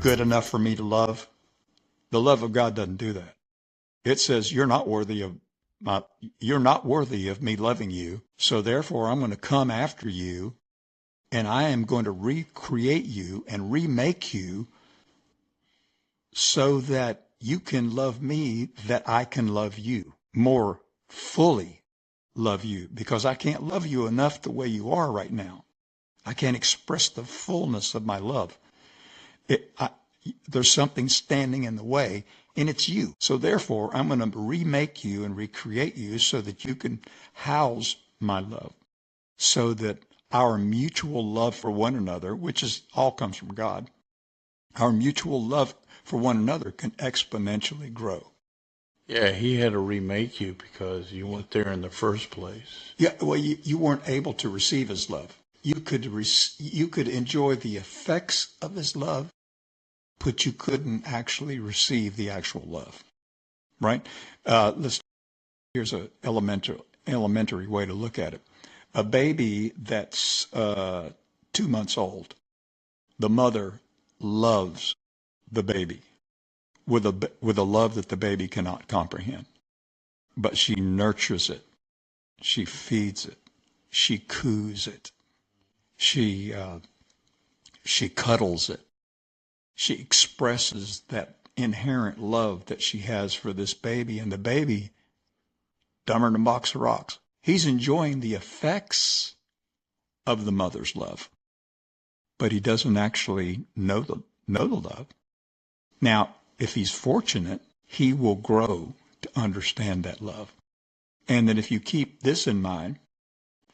good enough for me to love? The love of God doesn't do that. It says you're not worthy of me loving you. So therefore I'm going to come after you, and I am going to recreate you and remake you so that you can love me, that I can love you more fully, love you, because I can't love you enough the way you are right now. I can't express the fullness of my love. There's something standing in the way, and it's you. So therefore, I'm going to remake you and recreate you so that you can house my love, so that our mutual love for one another, which is all comes from God, our mutual love for one another can exponentially grow. Yeah, he had to remake you because you went there in the first place. Yeah, well, you weren't able to receive his love. You could enjoy the effects of his love, but you couldn't actually receive the actual love, right? Here's an elementary way to look at it. A baby that's 2 months old, the mother loves the baby with a love that the baby cannot comprehend. But she nurtures it. She feeds it. She coos it. She cuddles it. She expresses that inherent love that she has for this baby, and the baby, dumber than a box of rocks. He's enjoying the effects of the mother's love, but he doesn't actually know the love. Now, if he's fortunate, he will grow to understand that love. And that if you keep this in mind,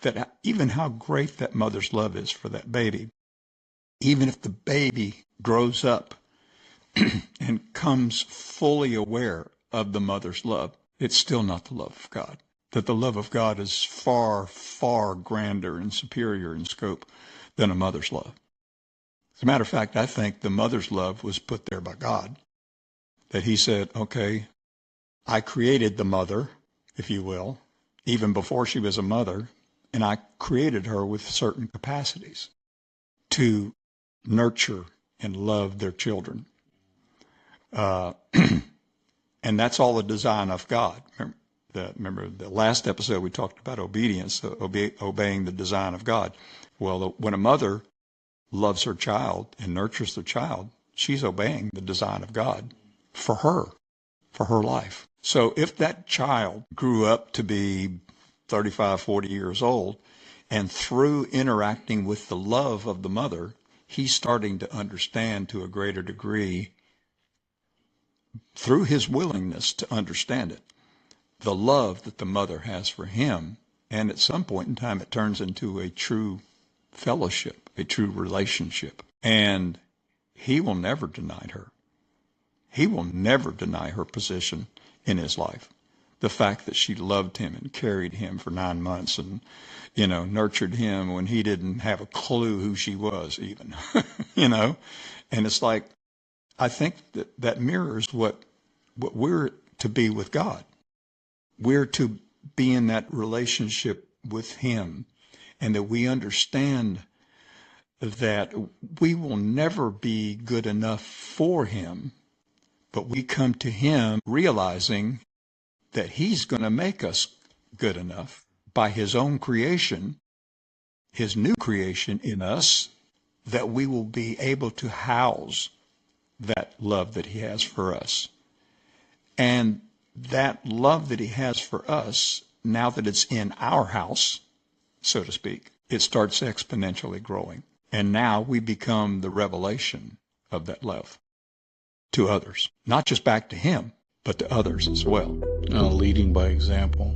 that even how great that mother's love is for that baby, even if the baby grows up and comes fully aware of the mother's love, it's still not the love of God. That the love of God is far, far grander and superior in scope than a mother's love. As a matter of fact, I think the mother's love was put there by God. That he said, okay, I created the mother, if you will, even before she was a mother, and I created her with certain capacities to nurture and love their children. And that's all the design of God. Remember the last episode we talked about obedience, obeying the design of God. Well, when a mother loves her child and nurtures their child, she's obeying the design of God for her life. So if that child grew up to be 35, 40 years old, and through interacting with the love of the mother, he's starting to understand to a greater degree, through his willingness to understand it, the love that the mother has for him. And at some point in time, it turns into a true fellowship, a true relationship. And he will never deny her. He will never deny her position in his life. The fact that she loved him and carried him for 9 months and, nurtured him when he didn't have a clue who she was even, And it's like, I think that mirrors what we're to be with God. We're to be in that relationship with him, and that we understand that we will never be good enough for him, but we come to him realizing that he's going to make us good enough by his own creation, his new creation in us, that we will be able to house that love that he has for us. And that love that he has for us, now that it's in our house, so to speak, it starts exponentially growing. And now we become the revelation of that love to others, not just back to him, but to others as well. Leading by example.